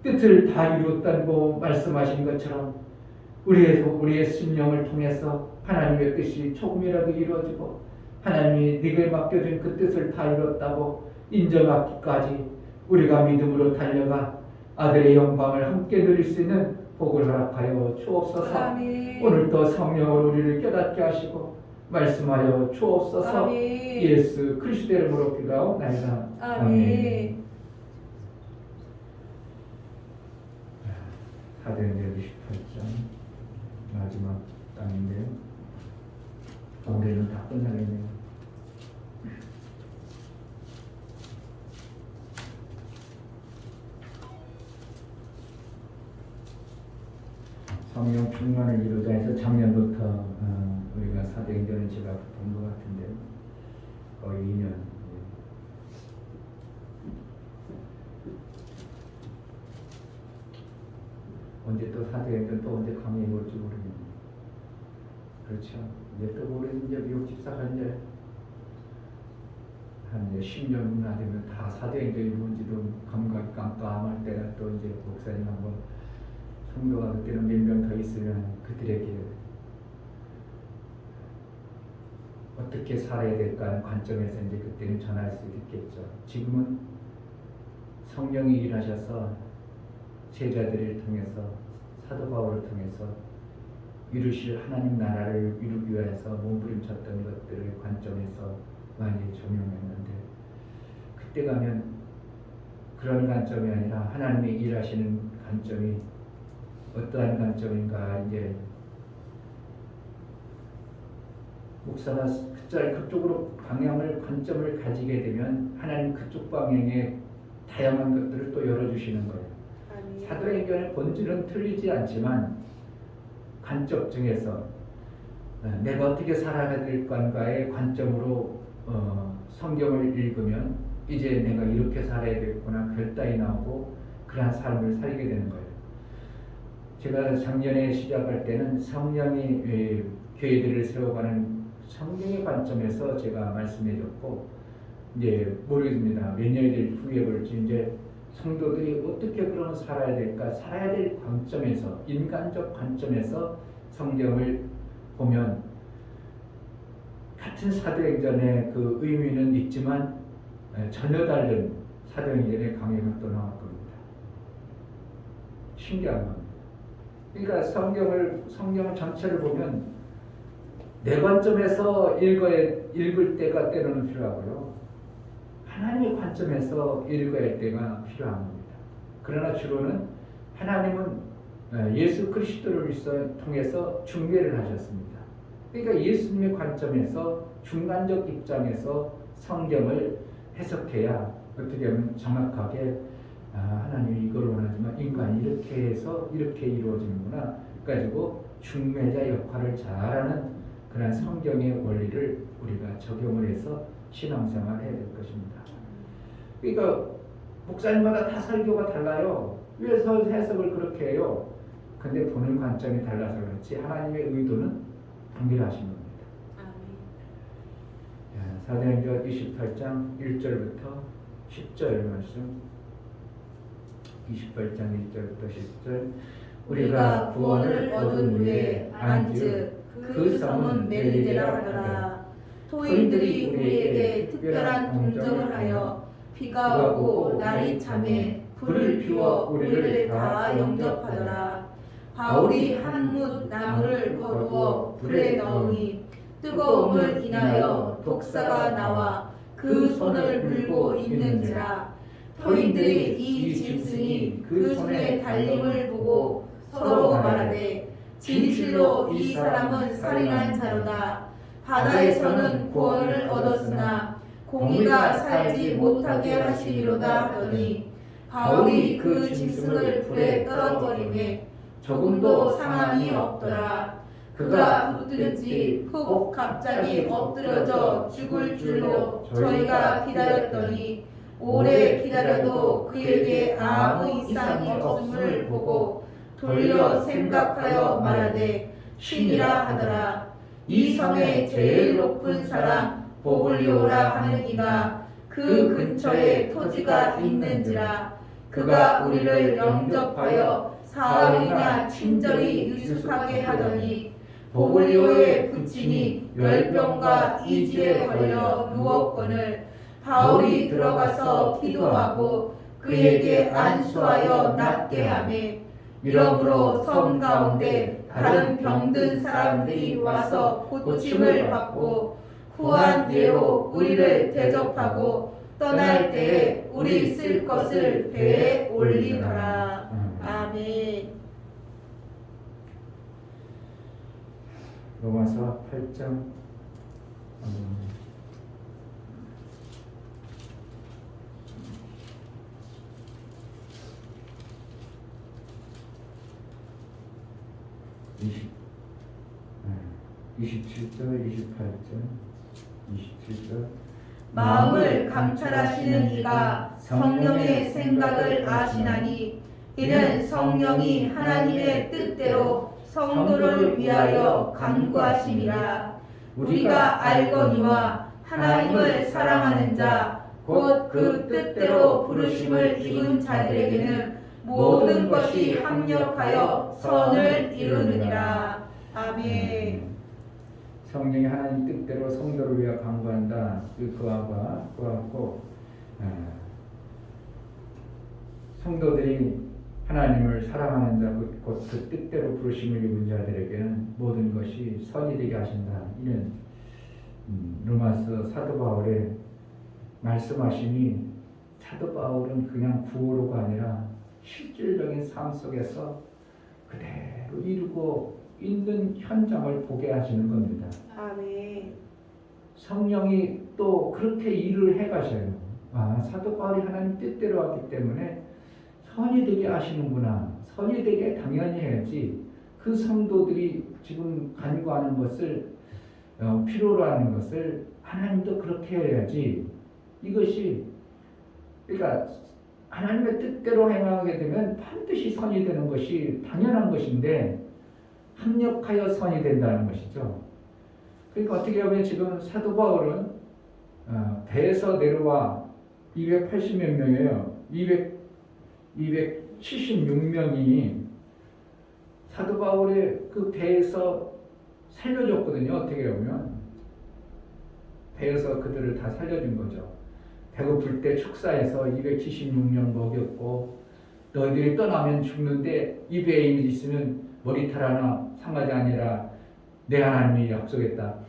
뜻을 다 이루었다고 말씀하신 것처럼 우리의 심령을 통해서 하나님의 뜻이 조금이라도 이루어지고 하나님이 네게 맡겨준 그 뜻을 다 이뤘다고 인정하기까지 우리가 믿음으로 달려가 아들의 영광을 함께 누릴 수 있는 복을 허락하여 주옵소서. 아멘. 오늘도 성령으로 우리를 깨닫게 하시고 말씀하여 주옵소서. 아멘. 예수 그리스도의 이름으로 기도하옵나이다. 아멘. 사도행전 28장 마지막 장인데요. 올해는 다 끝나겠네요. 성령 충만을 이루자 해서 작년부터 우리가 사도행전을 제가 본 것 같은데 거의 2년. 언제 또 사도행전 또 언제 강의해 볼지 모르겠네요. 그렇죠. 이제 또 모르는 이제 미국 집사가 이제 한 이제 10년 후나 되면 다 사도행전이 뭔지도 감각이 깜깜할 때가 또 이제 목사님하고 성도가 그때는 몇 명 더 있으면 그들에게 어떻게 살아야 될까 하는 관점에서 이제 그때는 전할 수 있겠죠. 지금은 성령이 일하셔서 제자들을 통해서 사도 바울을 통해서 이루실 하나님 나라를 이루기 위해서 몸부림쳤던 것들을 관점에서 많이 적용했는데 그때 가면 그런 관점이 아니라 하나님이 일하시는 관점이 어떠한 관점인가 이제 목사가 그쪽으로 방향을 관점을 가지게 되면 하나님 그쪽 방향에 다양한 것들을 또 열어주시는 거예요. 사도행전의 본질은 틀리지 않지만 관점 중에서 내가 어떻게 살아가야 될 건가의 관점으로 성경을 읽으면 이제 내가 이렇게 살아야 되겠구나 결단이 나오고 그러한 삶을 살게 되는 거예요. 제가 작년에 시작할 때는 성령이 교회들을 세워가는 성경의 관점에서 제가 말씀해줬고 이제 모르겠습니다. 몇 년이 후에 볼지 이제 성도들이 어떻게 그러면 살아야 될까? 살아야 될 관점에서 인간적 관점에서 성경을 보면 같은 사도행전의 그 의미는 있지만 전혀 다른 사도행전의 강해가 또 나올 겁니다. 신기한 겁니다. 그러니까 성경 전체를 보면 내 관점에서 읽을 때가 때로는 필요하고요. 하나님의 관점에서 읽어야 할 때가 필요한 겁니다. 그러나 주로는 하나님은 예수 그리스도를 통해서 중매를 하셨습니다. 그러니까 예수님의 관점에서 중간적 입장에서 성경을 해석해야 어떻게 하면 정확하게 하나님이 이걸 원하지만 인간이 이렇게 해서 이렇게 이루어지는구나 가지고 중매자 역할을 잘하는 그런 성경의 원리를 우리가 적용을 해서 신앙생활을 해야 될 것입니다. 그러니까 목사님마다 다 설교가 달라요. 왜 해석을 그렇게 해요? 근데 보는 관점이 달라서 그렇지 하나님의 의도는 동일하신 겁니다. 사도행전 28장 1절부터 10절 말씀 28장 1절부터 10절 우리가 구원을 얻은 후에 안즉 그 성은 멜리데라 하더라. 토인들이 우리에게 특별한 동정을 하여 비가 오고 날이 참에 불을 피워 우리를 다 영접하더라. 바울이 한 뭇 나무를 거두어 불에 넣으니 뜨거움을 인하여 독사가 나와 그 손을 물고 있는지라. 토인들이 이 짐승이 그 손의 달림을 보고 서로 말하되 진실로 이 사람은 살인한 자로다. 바다에서는 구원을 얻었으나 공의가 살지 못하게 하시리로다 하더니 바울이 그 짐승을 불에 떨어버리매 조금도 상함이 없더라. 그가 붙들지 혹 갑자기 엎드려져 죽을 줄로 저희가 기다렸더니 오래 기다려도 그에게 아무 이상이 없음을 보고 돌려 생각하여 말하되 신이라 하더라. 이 성의 제일 높은 사람 보블리오라 하는 이가 그 근처에 토지가 있는지라. 그가 우리를 영접하여 사흘이나 친절히 유숙하게 하더니 보블리오의 부친이 열병과 이질에 걸려 누웠거늘 바울이 들어가서 기도하고 그에게 안수하여 낫게 하매 이러므로 섬 가운데 다른 병든 사람들이 와서 고침을 받고 후한 예로 우리를 대접하고 떠날 때에 우리 쓸 것을 배에 올리더라. 아멘. 로마서 8장 27절, 28절, 27절. 마음을 감찰하시는 이가 성령의 생각을 아시나니 이는 성령이 하나님의 뜻대로 성도를 위하여 간구하심이라. 우리가 알거니와 하나님을 사랑하는 자 곧 그 뜻대로 부르심을 입은 자들에게는 모든 것이 합력하여 선을 이루느니라. 아멘. 성령이 하나님 뜻대로 성도를 위하여 간구한다. 그거하고 성도들이 하나님을 사랑하는 자, 곧 그 뜻대로 부르심을 입은 자들에게는 모든 것이 선이 되게 하신다. 이는 로마서 사도 바울의 말씀하심이, 사도 바울은 그냥 구호로가 아니라 실질적인 삶 속에서 그대로 이루고 있는 현장을 보게 하시는 겁니다. 아멘. 성령이 또 그렇게 일을 해가셔요. 사도 바울이 하나님 뜻대로 하기 때문에 선이 되게 하시는구나. 선이 되게 당연히 해야지. 그 성도들이 지금 간구하는 것을 필요로 하는 것을 하나님도 그렇게 해야지. 이것이 그러니까 하나님의 뜻대로 행하게 되면 반드시 선이 되는 것이 당연한 것인데 합력하여 선이 된다는 것이죠. 그러니까 어떻게 보면 지금 사도 바울은 배에서 내려와 280몇 명이에요. 276명이 사도 바울의 그 배에서 살려줬거든요. 어떻게 보면 배에서 그들을 다 살려준 거죠. 배고플 때 축사해서 276명 먹였고, 너희들이 떠나면 죽는데 이 배에 있으면 머리털 하나 상하지 아니라 내 하나님이 약속했다.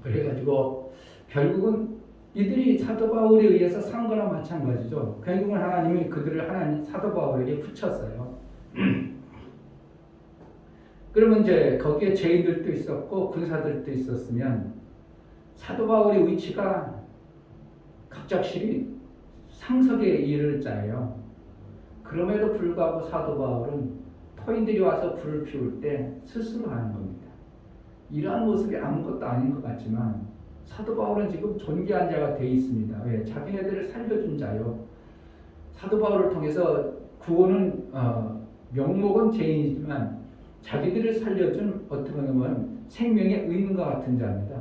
그래가지고 결국은 이들이 사도 바울에 의해서 산 거나 마찬가지죠. 결국은 하나님이 그들을 사도 바울에게 붙였어요. 그러면 이제 거기에 죄인들도 있었고 군사들도 있었으면 사도 바울의 위치가 갑작스레 상석에 이를 자예요. 그럼에도 불구하고 사도 바울은 토인들이 와서 불을 피울 때 스스로 하는 겁니다. 이러한 모습이 아무것도 아닌 것 같지만 사도 바울은 지금 존귀한 자가 되어 있습니다. 왜? 자기네들을 살려준 자요. 사도 바울을 통해서 구원은 명목은 죄인이지만 자기들을 살려준 어떻게 보면 생명의 의인과 같은 자입니다.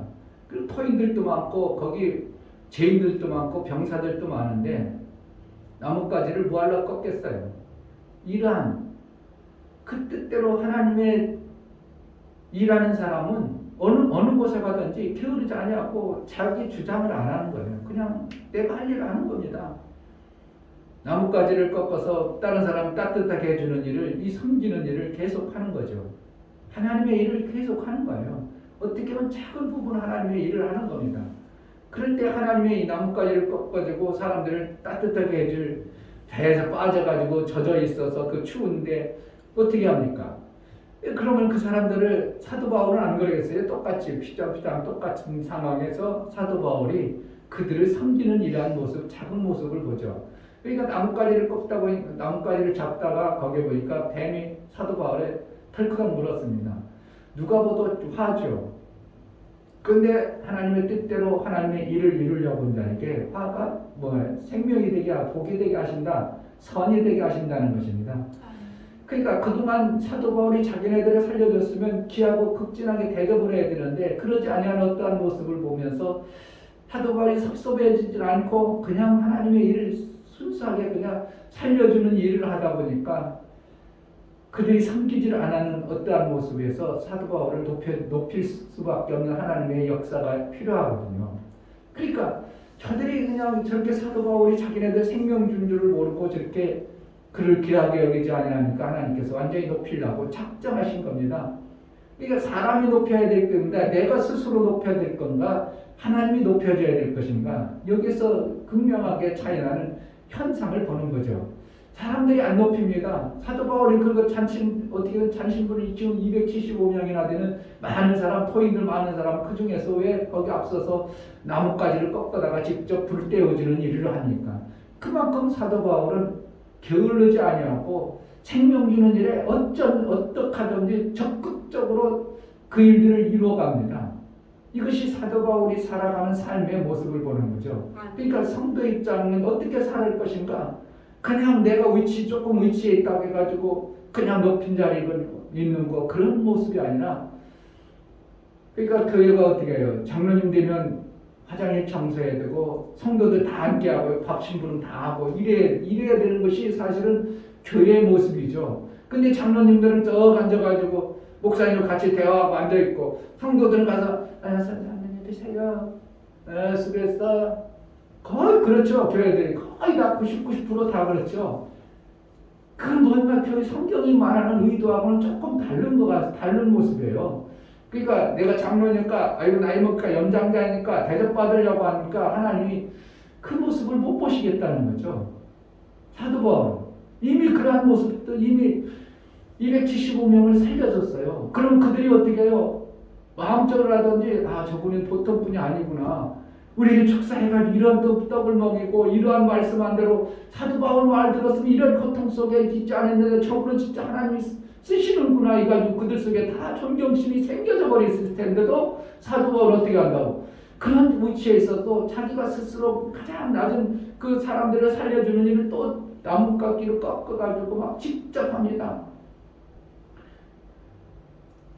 그리고 토인들도 많고 거기 죄인들도 많고 병사들도 많은데 나뭇가지를 뭐하러 꺾겠어요. 이러한 그 뜻대로 하나님의 일하는 사람은 어느 곳에 가든지 게으르지 아니하고 자기 주장을 안 하는 거예요. 그냥 내가 할 일을 하는 겁니다. 나뭇가지를 꺾어서 다른 사람 따뜻하게 해주는 일을, 이 섬기는 일을 계속 하는 거죠. 하나님의 일을 계속 하는 거예요. 어떻게 보면 작은 부분 하나님의 일을 하는 겁니다. 그럴 때 하나님의 이 나뭇가지를 꺾어주고 사람들을 따뜻하게 해줄, 배에서 빠져가지고 젖어 있어서 그 추운데 어떻게 합니까? 그러면 그 사람들을 사도 바울은 안 그러겠어요? 똑같이 피장피장 똑같은 상황에서 사도 바울이 그들을 섬기는 이러한 모습, 작은 모습을 보죠. 그러니까 나뭇가지를 꺾다 보니까 나뭇가지를 잡다가 거기에 보니까 뱀이 사도 바울에 털컥 물었습니다. 누가 봐도 화죠. 그런데 하나님의 뜻대로 하나님의 일을 이루려고 한 자에게 화가 생명이 되게 복이 되게 하신다, 선이 되게 하신다는 것입니다. 그러니까 그동안 사도 바울이 자기네들을 살려줬으면 귀하고 극진하게 대접을 해야 되는데 그러지 아니한 어떠한 모습을 보면서 사도 바울이 섭섭해지질 않고 그냥 하나님의 일을 순수하게 그냥 살려주는 일을 하다 보니까 그들이 섬기지를 않는 어떠한 모습에서 사도 바울을 높일 수밖에 없는 하나님의 역사가 필요하거든요. 그러니까 저들이 그냥 저렇게 사도 바울이 자기네들 생명 준 줄을 모르고 저렇게 그를 귀하게 여기지 아니하니까 하나님께서 완전히 높이려고 작정하신 겁니다. 그러니까 사람이 높여야 될 건가, 내가 스스로 높여야 될 건가, 하나님이 높여줘야 될 것인가, 여기서 극명하게 차이나는 현상을 보는 거죠. 사람들이 안 높입니다. 사도 바울이 그거 어떻게든 잔신분이 지금 275명이나 되는 많은 사람, 토인들 많은 사람, 그 중에서 왜 거기 앞서서 나뭇가지를 꺾어다가 직접 불 떼어주는 일을 하니까. 그만큼 사도 바울은 게을르지 아니하고 생명 주는 일에 어떻게 하든지 적극적으로 그 일들을 이루어갑니다. 이것이 사도 바울이 살아가는 삶의 모습을 보는 거죠. 그러니까 성도 입장은 어떻게 살 것인가? 그냥 내가 조금 위치에 있다고 해가지고 그냥 높인 자리에 있는 거, 그런 모습이 아니라, 그러니까 교회가 어떻게 해요? 장로님 되면 화장실 청소해야 되고 성도들 다 함께하고 밥 심부름 다 하고 이래야 되는 것이 사실은 교회의 모습이죠. 근데 장로님들은 쭉 앉아가지고 목사님과 같이 대화하고 앉아있고, 성도들은 가서 선생님 드세요, 수고했어, 거의 그렇죠. 교회들이 거의 다 90% 다 그렇죠. 그 뭔가 교회 성경이 말하는 의도하고는 조금 다른 모습이에요. 그러니까 내가 장로니까, 아이고 나이 먹으니까 연장자니까 대접받으려고 하니까 하나님이 그 모습을 못 보시겠다는 거죠. 사도 바울 이미 그러한 모습도 이미 275명을 살려줬어요. 그럼 그들이 어떻게 해요? 마음적으로라든지 저분은 보통 분이 아니구나, 우리를 축사해가지고 이런 떡을 먹이고 이러한 말씀한 대로 사도 바울 말 들었으면 이런 고통 속에 있지 않았는데 저분은 진짜 하나님이 쓰시는구나 해가지고 그들 속에 다 존경심이 생겨져 버렸을 텐데도 사도 바울은 어떻게 한다고? 그런 위치에 있어도 자기가 스스로 가장 낮은 그 사람들을 살려주는 일을 또 나뭇가지로 꺾어가지고 막 직접 합니다.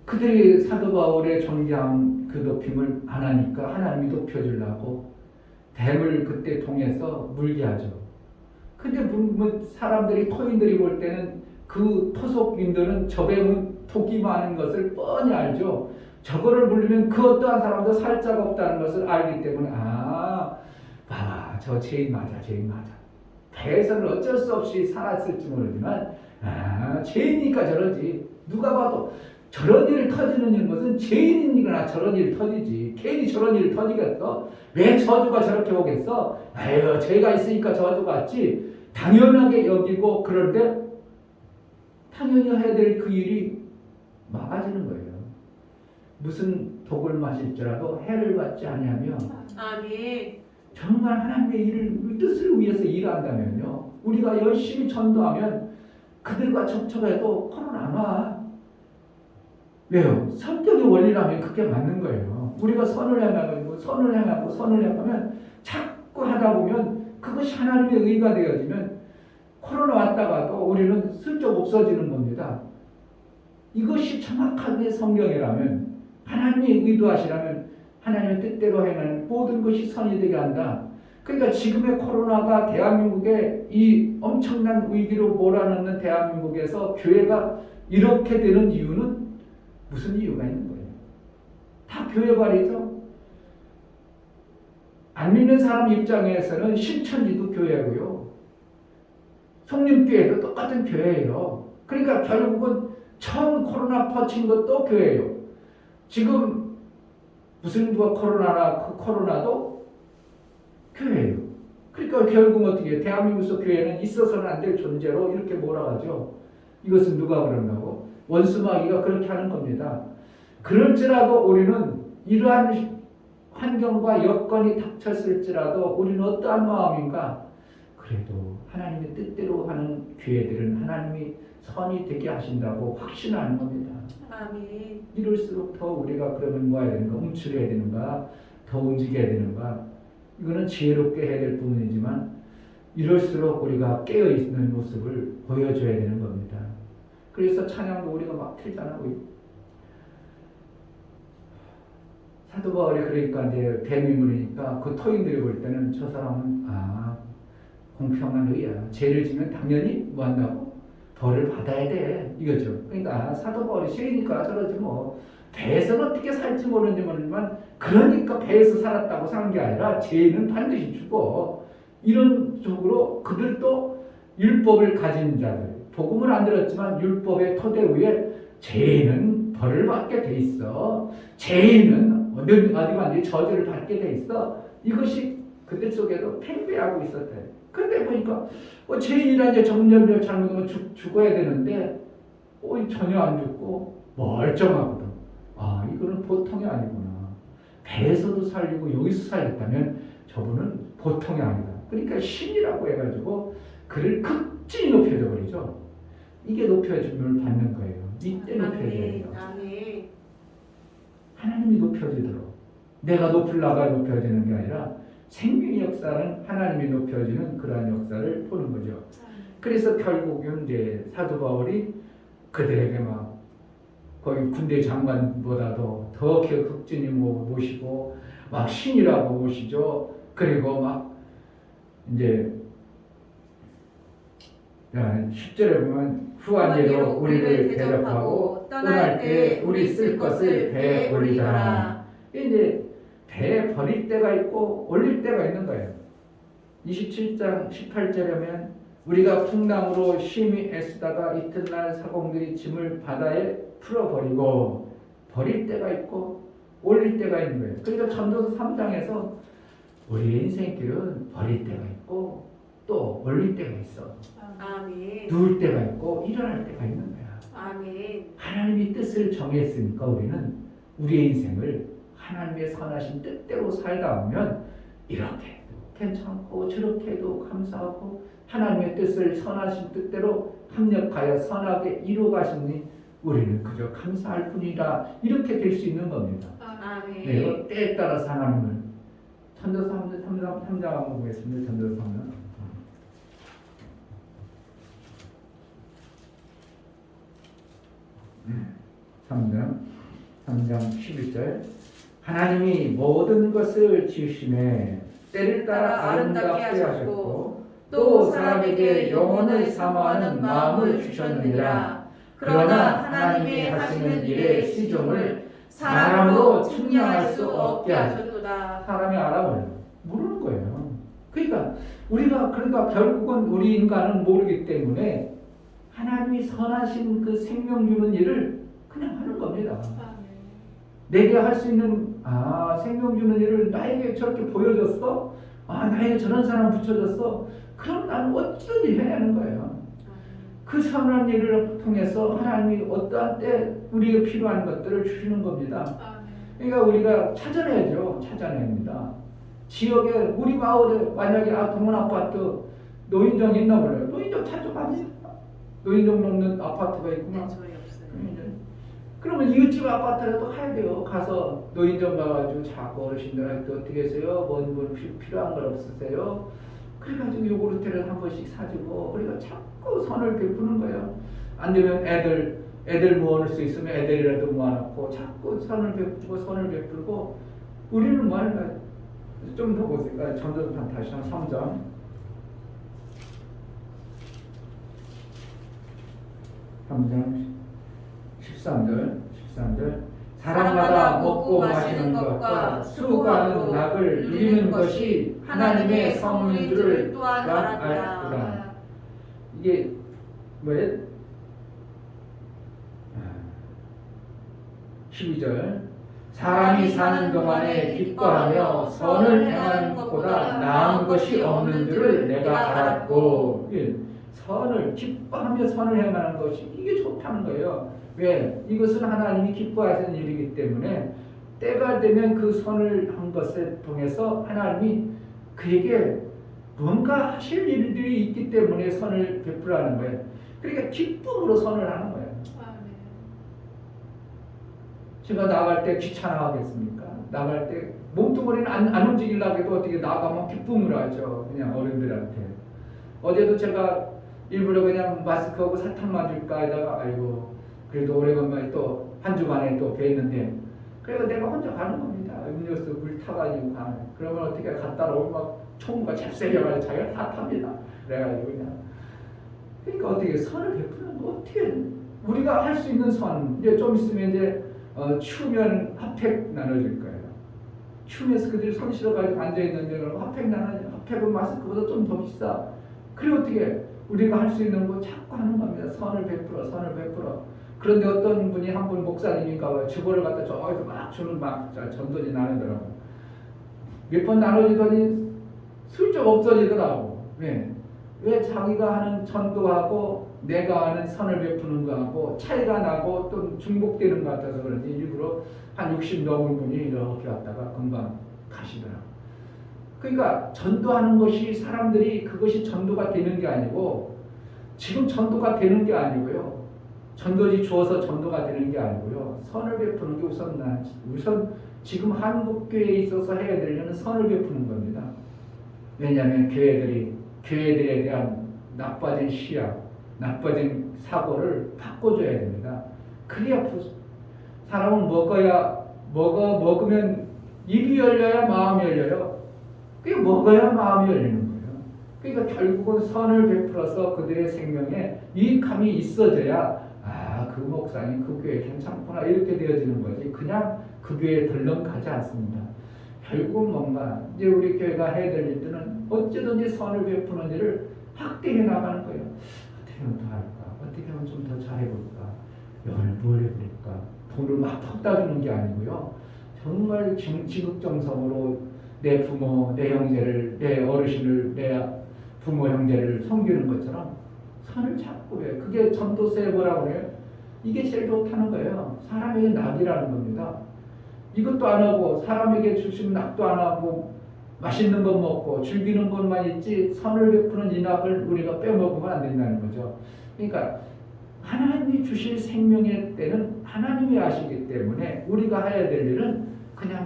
그들이 사도 바울의 존귀한 그 높임을 안 하니까 하나님이 높여주려고 뱀을 그때 통해서 물게 하죠. 근데 사람들이, 토인들이 볼 때는 그 토속인들은 저 뱀은 독이 많은 것을 뻔히 알죠. 저거를 물리면 그 어떠한 사람도 살자가 없다는 것을 알기 때문에 봐봐, 저 죄인 맞아. 배에서는 어쩔 수 없이 살았을지 모르지만 죄인이니까 저러지. 누가 봐도 저런 일이 터지는 것은 죄인이니까 저런 일이 터지지. 괜히 저런 일이 터지겠어? 왜 저주가 저렇게 오겠어? 아유, 죄가 있으니까 저주가 왔지. 당연하게 여기고, 그런데 당연히 해야 될 그 일이 막아지는 거예요. 무슨 독을 마실지라도 해를 받지 아니하며, 아멘. 정말 하나님의 일을, 뜻을 위해서 일한다면요, 우리가 열심히 전도하면 그들과 접촉해도 코로나 안 와. 왜요? 성격의 원리라면 그게 맞는 거예요. 우리가 선을 행하면 자꾸 하다 보면 그것이 하나님의 의가 되어지면 코로나 왔다가도 우리는 슬쩍 없어지는 겁니다. 이것이 정확하게 성경이라면, 하나님의 의도하시라면 하나님의 뜻대로 행하는 모든 것이 선이 되게 한다. 그러니까 지금의 코로나가 대한민국의 이 엄청난 위기로 몰아넣는 대한민국에서 교회가 이렇게 되는 이유는 무슨 이유가 있는 거예요? 다 교회 발이죠. 안 믿는 사람 입장에서는 신천지도 교회고요, 성림교회도 똑같은 교회예요. 그러니까 결국은 처음 코로나 퍼친 것도 교회예요. 지금 무슨 코로나나 그 코로나도 교회예요. 그러니까 결국 어떻게 해요? 대한민국에서 교회는 있어서는 안 될 존재로 이렇게 몰아가죠. 이것은 누가 그런다고? 원수마귀가 그렇게 하는 겁니다. 그럴지라도 우리는 이러한 환경과 여건이 닥쳤을지라도 우리는 어떠한 마음인가? 그래도 하나님의 뜻대로 하는 교회들은 하나님이 선이 되게 하신다고 확신하는 겁니다. 아멘. 이럴수록 더 우리가 그러면 뭐 해야 되는가? 움츠려야 되는가? 더 움직여야 되는가? 이거는 지혜롭게 해야 될 부분이지만 이럴수록 우리가 깨어있는 모습을 보여줘야 되는 겁니다. 그래서 찬양도 우리가 막 틀잖아. 사도 바울이 그러니까 이제 뱀이 물으니까 그 토인들이 볼 때는 저 사람은 공평한 의야. 죄를 지면 당연히 뭐 한다고? 벌을 받아야 돼. 이거죠. 그러니까 사도 바울이 죄니까 저러지 뭐. 배에서는 어떻게 살지 모르는지 모르지만 그러니까 배에서 살았다고 사는 게 아니라 죄는 반드시 죽어. 이런 쪽으로 그들도 율법을 가진 자들, 복음을 안 들었지만 율법의 토대 위에 죄는 벌을 받게 돼 있어. 죄는 어디 가든지 저주를 받게 돼 있어. 이것이 그들 속에도 팽배하고 있었대. 근데 보니까 죄인이란 이제 점점 잘못하면 죽어야 되는데 전혀 안 죽고 멀쩡하거든. 아, 이거는 보통이 아니구나. 배에서도 살리고 여기서 살렸다면 저분은 보통이 아니다. 그러니까 신이라고 해가지고 그를 극진히 높여줘 버리죠. 이게 높여줌을 받는 거예요. 이때 높여줘야 돼요. 하나님이 높여지도록. 내가 높으려고 높여지는 게 아니라 생명의 역사는 하나님이 높여지는 그러한 역사를 보는 거죠. 그래서 결국은 이제 사도 바울이 그들에게 막 거기 군대 장관보다도 더 극진히 모시고 막 신이라고 모시죠. 그리고 막 이제 10절에 보면 후한제로 우리를 대접하고 떠날 때 우리 쓸 것을 배에 올리더라. 이제 배에 버릴 때가 있고 올릴 때가 있는 거예요. 27장 18절에면 우리가 풍랑으로 심히 애쓰다가 이튿날 사공들이 짐을 바다에 풀어버리고 버릴 때가 있고 올릴 때가 있는 거예요. 그러니까 전도서 3장에서 우리의 인생길은 버릴 때가 있고 또 올릴 때가 있어. 아멘. 누울 때가 있고 일어날 때가 있는 거야. 아멘. 하나님이 뜻을 정했으니까 우리는 우리의 인생을 하나님의 선하신 뜻대로 살다 보면 이렇게 괜찮고 저렇게 해도 감사하고 하나님의 뜻을 선하신 뜻대로 합력하여 선하게 이루어가시니 우리는 그저 감사할 뿐이라 이렇게 될 수 있는 겁니다. 아멘. 네, 때에 따라서 하나님을 전도서 3장 한번 보겠습니다. 전도서 3장 3장 11절 하나님이 모든 것을 지으심에 때를 따라 아름답게 하셨고 또 사람에게 영혼을 사모하는 마음을 주셨느니라. 그러나 하나님이 하시는 일의 시종을 사람으로 측량할 수 없게 하셨도다. 사람이 알아버려 모르는 거예요. 그러니까 우리가 결국은 우리 인간은 모르기 때문에 하나님이 선하신 그 생명 주는 일을 그냥 하는 겁니다. 내게 할 수 있는 생명 주는 일을 나에게 저렇게 보여줬어? 나에게 저런 사람 붙여줬어? 그럼 나는 어찌든지 해야 하는 거예요. 그 선한 일을 통해서 하나님이 어떠한 때 우리에게 필요한 것들을 주시는 겁니다. 그러니까 우리가 찾아내야죠. 찾아내야 합니다. 지역에 우리 마을에 만약에 동원 아파트 노인정 있나 몰라요. 노인정 찾아갑니다. 노인정 넘는 아파트가 있구나. 네, 저희 없어요. 그러면 이웃집 아파트라도 가야 돼요. 가서 노인정 가가지고 자꾸 어르신들한테 어떻게 하세요? 뭔 필요한 걸 없으세요? 그래가지고 요구르트를 한 번씩 사주고 그러니까 자꾸 선을 베푸는 거예요. 안 되면 애들 모아놓을 수 있으면 애들이라도 모아놓고 자꾸 선을 베풀고 우리는 뭐 하는 거예요? 좀 더 보세요. 전도서 다시 한 3장 13절 사람마다 먹고 마시는 것과 수고하는 낙을 누리는 것이 하나님의 성물인 줄을 또한 알구나. 이게 뭐예요? 12절 사람이 사는 동안에 기뻐하며 선을 행하는 것보다 나은 것이 없는 줄을 내가 알았고 선을 기뻐하며 선을 행하는 것이 이게 좋다는 거예요. 왜? 이것은 하나님이 기뻐하시는 일이기 때문에 때가 되면 그 선을 한 것을 통해서 하나님이 그에게 뭔가 하실 일들이 있기 때문에 선을 베풀라는 거예요. 그러니까 기쁨으로 선을 하는 거예요. 제가 나갈 때 귀찮아하겠습니까? 나갈 때 몸뚱아리는 안 움직이려고 해도 어떻게 나가면 기쁨을 하죠. 그냥 어른들한테. 어제도 제가 일부러 그냥 마스크하고 사탕만 줄까 하다가 아이고 그래도 오래간만에 또 한 주 만에 또 뵀는데 그래서 내가 혼자 가는 겁니다. 음료수 물 타가지고 가는. 그러면 어떻게 갔다 오면 막 총무가 잽세려가지고 자기가 다 탑니다. 그래가지고 그냥 그러니까 어떻게 선을 베푸는 거 어떻게 우리가 할 수 있는 선 이제 좀 있으면 이제 추우면 핫팩 나눠줄 거예요. 추우면서 그들이 손 실어가지고 앉아 있는데 그럼 핫팩 핫팩은 마스크보다 좀 더 비싸. 그래 어떻게 우리가 할 수 있는 거 자꾸 하는 겁니다. 선을 베풀어. 그런데 어떤 분이 한 분 목사님인가 봐요. 주보를 갖다 저기서 막 주는 막 전도지 나누더라고. 몇 번 나눠주더니 슬쩍 없어지더라고. 왜 자기가 하는 전도하고 내가 하는 선을 베푸는 거하고 차이가 나고 또 중복되는 것 같아서 그런지 일부러 한 60 넘은 분이 이렇게 왔다가 금방 가시더라고. 그러니까 전도하는 것이 사람들이 그것이 전도가 되는 게 아니고 지금 전도가 되는 게 아니고요. 전도지 주어서 전도가 되는 게 아니고요. 선을 베푸는 게 우선 지금 한국교회에 있어서 해야 되려는 선을 베푸는 겁니다. 왜냐하면 교회들에 대한 나빠진 시야, 나빠진 사고를 바꿔줘야 됩니다. 그래야 사람은 먹으면 입이 열려야 마음이 열려요. 그게 먹어야 마음이 열리는 거예요. 그러니까 결국은 선을 베풀어서 그들의 생명에 유익함이 있어져야 그 목사님 그 교회 괜찮구나 이렇게 되어지는 거지. 그냥 그 교회에 덜렁 가지 않습니다. 결국은 뭔가 이제 우리 교회가 해야 될 일들은 어쩌든지 선을 베푸는 일을 확대해 나가는 거예요. 어떻게 하면 더 할까? 어떻게 하면 좀 더 잘해볼까? 뭘 해볼까? 돈을 막 퍼다 주는 게 아니고요. 정말 지극정성으로 내 부모, 내 형제를, 내 어르신을, 내 부모 형제를 섬기는 것처럼 선을 잡고 해. 그게 전도서에 뭐라고 그래요? 이게 제일 좋다는 거예요. 사람에게 낙이라는 겁니다. 이것도 안 하고 사람에게 주신 낙도 안 하고 맛있는 것 먹고 즐기는 것만 있지 선을 베푸는 이 낙을 우리가 빼먹으면 안 된다는 거죠. 그러니까 하나님이 주실 생명의 때는 하나님이 아시기 때문에 우리가 해야 될 일은 그냥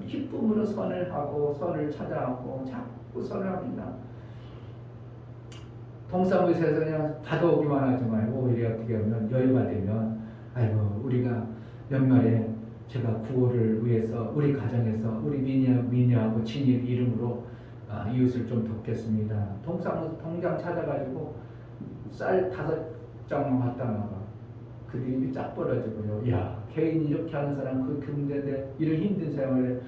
기쁨으로 선을 하고 선을 찾아하고 자꾸 선을 합니다. 동사무소에서 그냥 받아오기만 하지 말고 오히려 어떻게 하면 여유가 되면 우리가 연말에 제가 구호를 위해서 우리 가정에서 우리 미니하고 친일 이름으로 이웃을 좀 돕겠습니다. 동사무소 통장 찾아가지고 쌀 5장만 갖다 놔봐. 그들이 입이 쫙 벌어지고요. 야, 개인이 이렇게 하는 사람 그렇게 문제인데 이런 힘든 생활에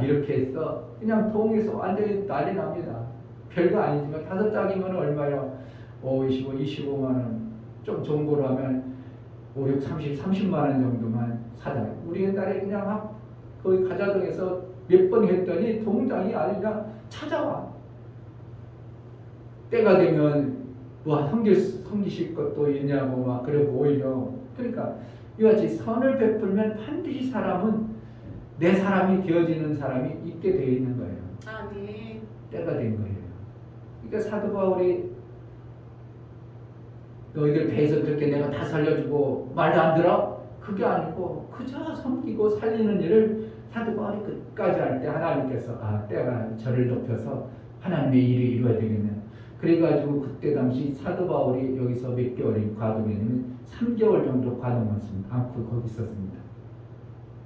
이렇게 했어. 그냥 동에서 완전히 난리 납니다. 별거 아니지만 5장이면 얼마요? 25만 원. 좀 좋은 거로 하면 5, 6, 30만 원 정도만 사자. 우리 옛날에 그냥 거기 가자동에서 몇 번 했더니 통장이 아주 그냥 찾아와. 때가 되면 섬기실 것도 있냐고 막 그러고 오히려 그러니까 이같이 선을 베풀면 반드시 사람은 내 사람이 되어지는 사람이 있게 되어 있는 거예요. 아멘. 때가 된 거예요. 그러니까 사도 바울이 너희들 배에서 그렇게 내가 다 살려주고 말도 안 들어? 그게 아니고 그저 섬기고 살리는 일을 사도 바울이 끝까지 할 때 하나님께서 때가 저를 높여서 하나님의 일을 이루어야 되겠네. 그래가지고 그때 당시 사도 바울이 여기서 몇 개월이 과동했냐면 3개월 정도 과동했습니다. 않고 거기 있었습니다.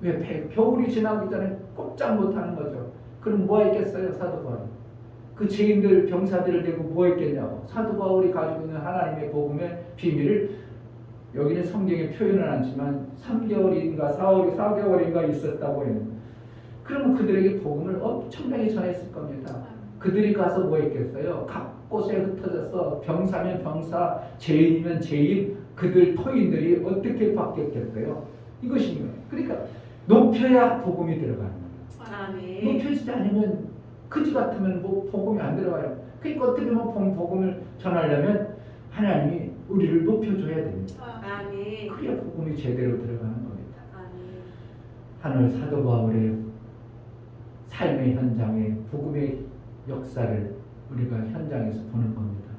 왜? 겨울이 지나기 전에 꼼짝 못하는 거죠. 그럼 뭐 했겠어요 사도 바울이? 그 죄인들 병사들을 대고 뭐 했겠냐고. 사도 바울이 가지고 있는 하나님의 복음의 비밀을 여기는 성경에 표현은 않지만 3개월인가 4개월인가 있었다고 해요. 그러면 그들에게 복음을 엄청나게 전했을 겁니다. 그들이 가서 뭐 했겠어요? 각 곳에 흩어져서 병사면 병사, 죄인이면 죄인, 그들 토인들이 어떻게 바뀌었겠어요? 이것인 거예요. 그러니까 높여야 복음이 들어가는 거예요. 아멘. 높여지지 않으면 그지 같으면 복음이 안 들어가요. 그러니까 어떻게 보면 복음을 전하려면 하나님이 우리를 높여줘야 됩니다. 아멘. 그래야 복음이 제대로 들어가는 겁니다. 아멘. 하늘 사도 바울의 삶의 현장에 복음의 역사를 우리가 현장에서 보는 겁니다.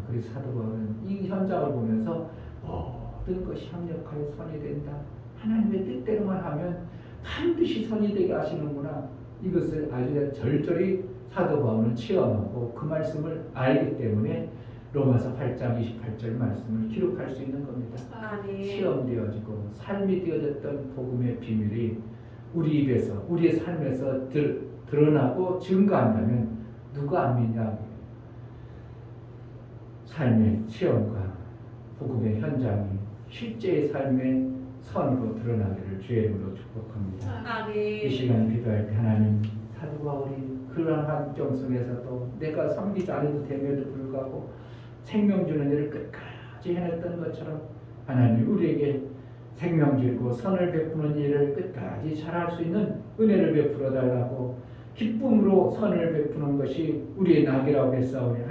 그래서 사도 바울은 이 현장을 보면서 모든 것이 협력하여 선이 된다. 하나님의 뜻대로만 하면 반드시 선이 되게 하시는구나. 이것을 아주 절절히 사도 바울은 체험하고 그 말씀을 알기 때문에 로마서 8장 28절 말씀을 기록할 수 있는 겁니다. 아멘. 체험되어지고 삶이 되어졌던 복음의 비밀이 우리 입에서 우리의 삶에서 드러나고 증거한다면 누가 안 믿냐? 삶의 체험과 복음의 현장이 실제의 삶의 선으로 드러나기를 주의 이름으로 축복합니다. 아멘. 이 시간 기도할 때 하나님 사도 바울이 그러한 환경 속에서도 내가 섬기지 않아도 됨에도 불구하고 생명 주는 일을 끝까지 해냈던 것처럼 하나님 우리에게 생명 주고 선을 베푸는 일을 끝까지 잘할 수 있는 은혜를 베풀어 달라고 기쁨으로 선을 베푸는 것이 우리의 낙이라고 했사오니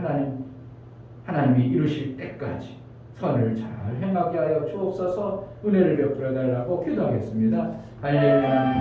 하나님이 이루실 때까지 선을 잘 행하게 하여 주옵소서. 은혜를 베풀어 달라고 기도하겠습니다. 할렐루야.